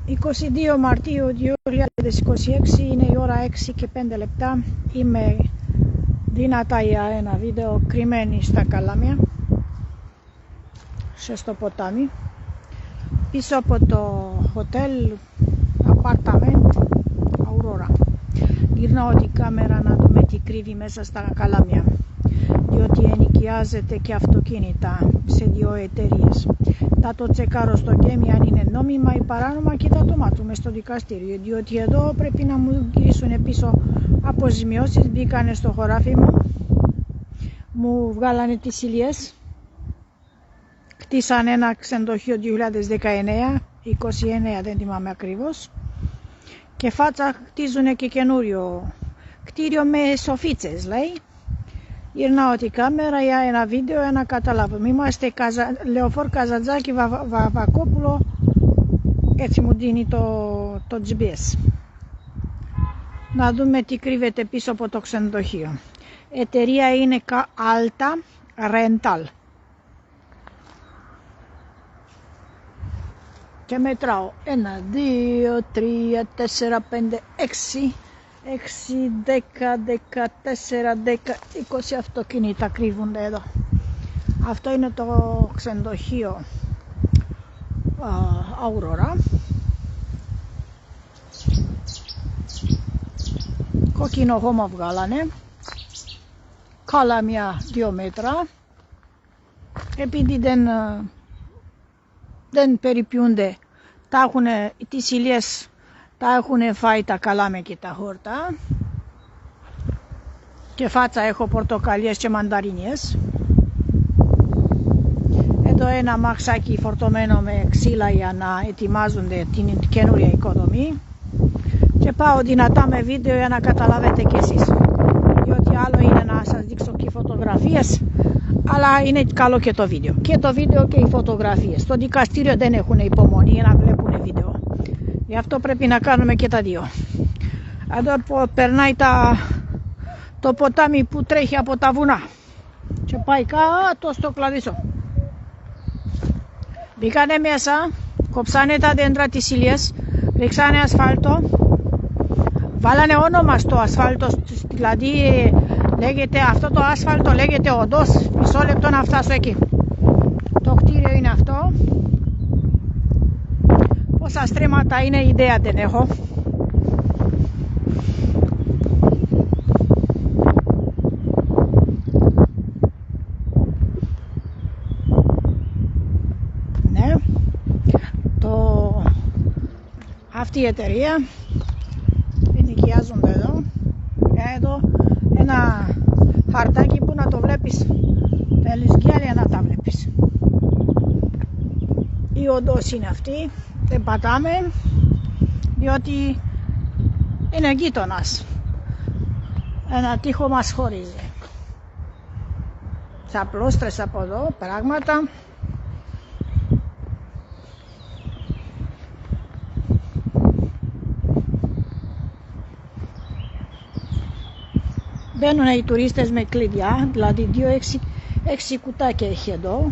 22 Μαρτίου 2026, είναι η ώρα 6 και 5 λεπτά. Είμαι δυνατά για ένα βίντεο κρυμμένη στα Καλάμια, στο ποτάμι, πίσω από το hotel apartment Aurora. Γυρνάω την κάμερα να δούμε τι κρύβει μέσα στα Καλάμια, διότι ενοικιάζεται και αυτοκίνητα σε δύο εταιρείες. Θα το τσεκάρω στο γκέμι αν είναι νόμιμα ή παράνομα και θα το μάθουμε στο δικαστήριο, διότι εδώ πρέπει να μου γυρίσουν πίσω αποζημιώσεις. Μπήκανε στο χωράφι μου βγάλανε τις ηλιές, κτίσανε ένα ξενοδοχείο 2019, 29 δεν θυμάμαι ακριβώς, και φάτσα χτίζουν και καινούριο κτίριο με σοφίτσες, λέει. Γυρνάω την κάμερα για ένα βίντεο να καταλάβω. Είμαστε Λεωφόρ Καζαντζάκη Βαβακόπουλο, έτσι μου δίνει το GPS. Να δούμε τι κρύβεται πίσω από το ξενοδοχείο. Εταιρεία είναι Alta Rental. Και μετράω 1, 2, 3, 4, 5, 6, 10, 14, 10, 20 αυτοκίνητα κρύβονται εδώ. Αυτό είναι το ξενοδοχείο Aurora. Κόκκινο χώμα βγάλανε, Καλάμια 2 μέτρα. Επειδή δεν περιποιούνται, τα έχουν τις ηλιές, τα έχουν φάει τα καλάμια και τα χόρτα, και φάτσα έχω πορτοκαλιές και μανταρίνιες. Εδώ ένα μαξάκι φορτωμένο με ξύλα για να ετοιμάζονται την καινούρια οικοδομή. Και πάω δυνατά με βίντεο για να καταλάβετε κι εσείς, διότι άλλο είναι να σας δείξω και φωτογραφίες, αλλά είναι καλό και το βίντεο. Και το βίντεο και οι φωτογραφίες. Στο δικαστήριο δεν έχουν υπομονή για να βλέπουν βίντεο. Γι' αυτό πρέπει να κάνουμε και τα δύο. Εδώ περνάει το ποτάμι που τρέχει από τα βουνά και πάει κάτω στο Κλαδίσο. Μπήκανε μέσα, κόψανε τα δέντρα της ηλιές, ρίξανε ασφάλτο, βάλανε όνομα στο ασφάλτο, δηλαδή λέγεται, αυτό το ασφάλτο λέγεται οδός. Μισό λεπτό να φτάσω εκεί. Το κτίριο είναι αυτό. Πόσα στρέμματα είναι, ιδέα δεν έχω. Ναι. Αυτή η εταιρεία ενοικιάζονται εδώ. Εδώ ένα χαρτάκι που να το βλέπεις, θέλεις γυάλια να τα βλέπεις. Η οδός είναι αυτή, δεν πατάμε, διότι είναι γείτονας. Ένα τοίχο μας χωρίζει. Θα πλώστρες από εδώ πράγματα. Μπαίνουν οι τουρίστες με κλειδιά, δηλαδή 6 κουτάκια έχει εδώ.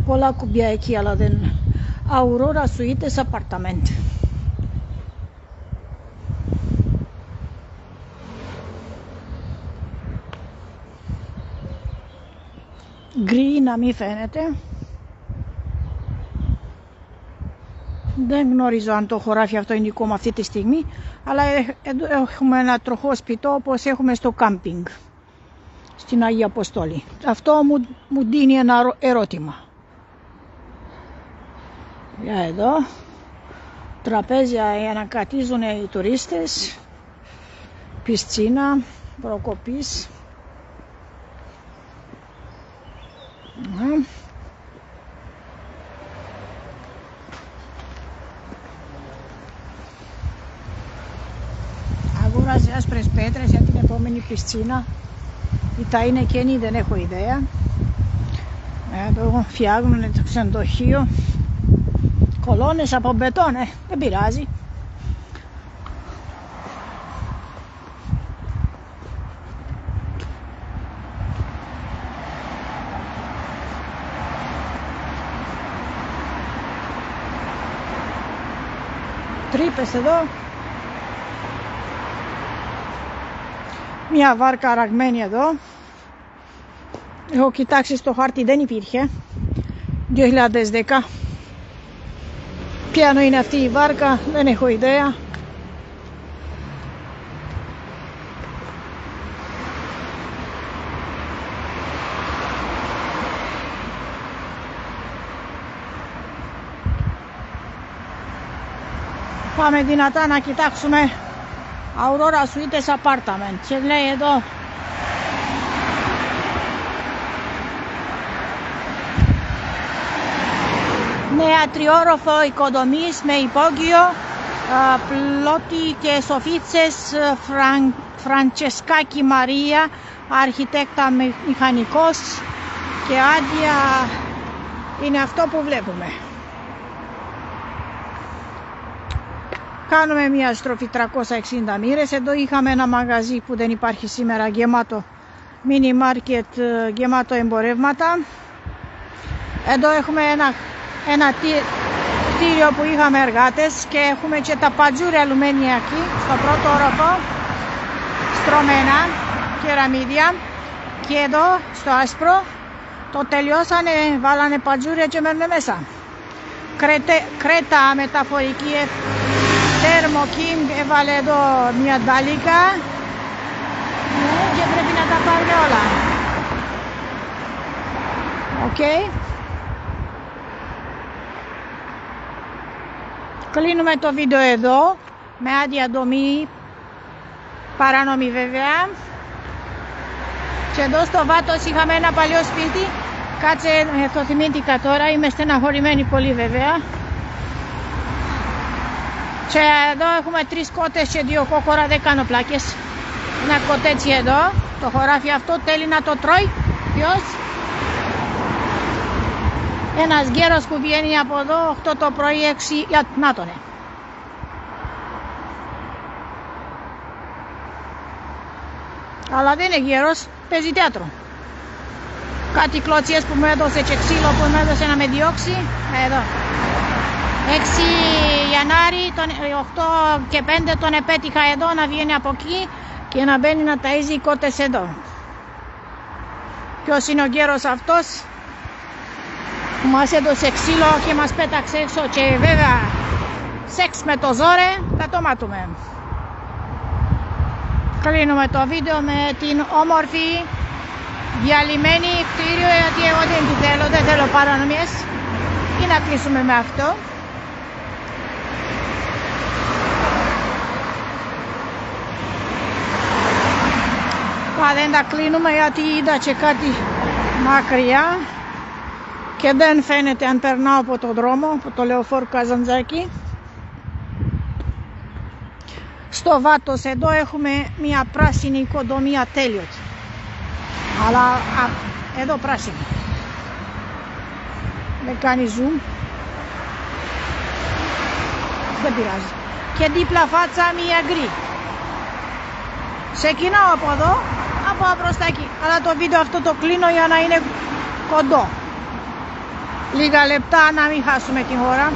Πολλά κουμπιά εκεί, αλλά δεν. Aurora Suites Apartment. Γκρι να μην φαίνεται. Δεν γνωρίζω αν το χωράφι αυτό είναι δικό μου αυτή τη στιγμή, αλλά έχουμε ένα τροχό σπιτό όπως έχουμε στο κάμπινγκ στην Αγία Αποστόλη. Αυτό μου δίνει ένα ερώτημα. Για εδώ, τραπέζια για να κατίζουν οι τουρίστες, πιστσίνα, προκοπής. Αγόραζε άσπρες πέτρες για την επόμενη πιστσίνα. Ή τα είναι καινή, δεν έχω ιδέα. Εδώ φτιάχνουν το ξενοδοχείο. Κολόνες από μπετόν, δεν πειράζει. τρύπες εδώ. Μια βάρκα αραγμένη εδώ. Έχω κοιτάξει στο χάρτη, δεν υπήρχε. 2010. Ποιανού είναι αυτή η βάρκα, δεν έχω ιδέα. Πάμε δυνατά να κοιτάξουμε Aurora Suites Apartment. Και λέει εδώ νέα τριόροφο οικοδομής με υπόγειο, πλώτη και σοφίτσες, Φραντσεσκάκη Μαρία, αρχιτέκτα μηχανικός και άδεια. Είναι αυτό που βλέπουμε. Κάνουμε μια στροφή 360 μοίρες. Εδώ είχαμε ένα μαγαζί που δεν υπάρχει σήμερα, γεμάτο μίνι μάρκετ, γεμάτο εμπορεύματα. Εδώ έχουμε ένα κτίριο που είχαμε εργάτες και έχουμε και τα πατζούρια αλουμίνια εκεί στο πρώτο όροφο, στρωμένα, κεραμίδια, και εδώ στο άσπρο το τελειώσανε, βάλανε πατζούρια και μένουν μέσα. Κρέτα μεταφορική, Thermo-King έβαλε εδώ μια ντάλικα και πρέπει να τα πάρουν όλα. Οκ. Κλείνουμε το βίντεο εδώ με άδεια δομή, παράνομη βέβαια. Και εδώ στο Βάτος είχαμε ένα παλιό σπίτι. Κάτσε, το θυμήθηκα τώρα, είμαι στεναχωρημένη πολύ βέβαια. Και εδώ έχουμε 3 κότες και 2 κόκορα, δεν κάνω πλάκες. Ένα κοτέτσι εδώ, το χωράφι αυτό θέλει να το τρώει. Ποιος? Ένας γέρος που βγαίνει από εδώ 8 το πρωί, 6, να τονε. Αλλά δεν είναι γέρος, παίζει θέατρο. Κάτι κλωτσιές που μου έδωσε και ξύλο που μου έδωσε να με διώξει. Εδώ. 6 Ιανουάρη, 8 και 5 τον επέτυχα εδώ να βγαίνει από εκεί και να μπαίνει να ταΐζει οι κότες εδώ. Ποιος είναι ο γέρος αυτός που μας έδωσε ξύλο και μας πέταξε έξω, και βέβαια σεξ με το ζόρε θα το μάθουμε. Κλείνουμε το βίντεο με την όμορφη διαλυμένη κτίριο, γιατί εγώ δεν θέλω παρανομίες, ή να κλείσουμε με αυτό. Δεν τα κλείνουμε γιατί είδα και κάτι μακριά και δεν φαίνεται αν περνάω από το δρόμο, από το λεωφόρο Καζαντζάκη. Στο Βάτος εδώ έχουμε μια πράσινη οικοδομία τέλειωτη. Αλλά εδώ πράσινη. Δεν κάνει zoom. Δεν πειράζει. Και δίπλα φάτσα μια γκρι. Ξεκινάω από εδώ, από μπροστά εκεί. Αλλά το βίντεο αυτό το κλείνω για να είναι κοντό. Λίγα λεπτά να μην χάσουμε την ώρα.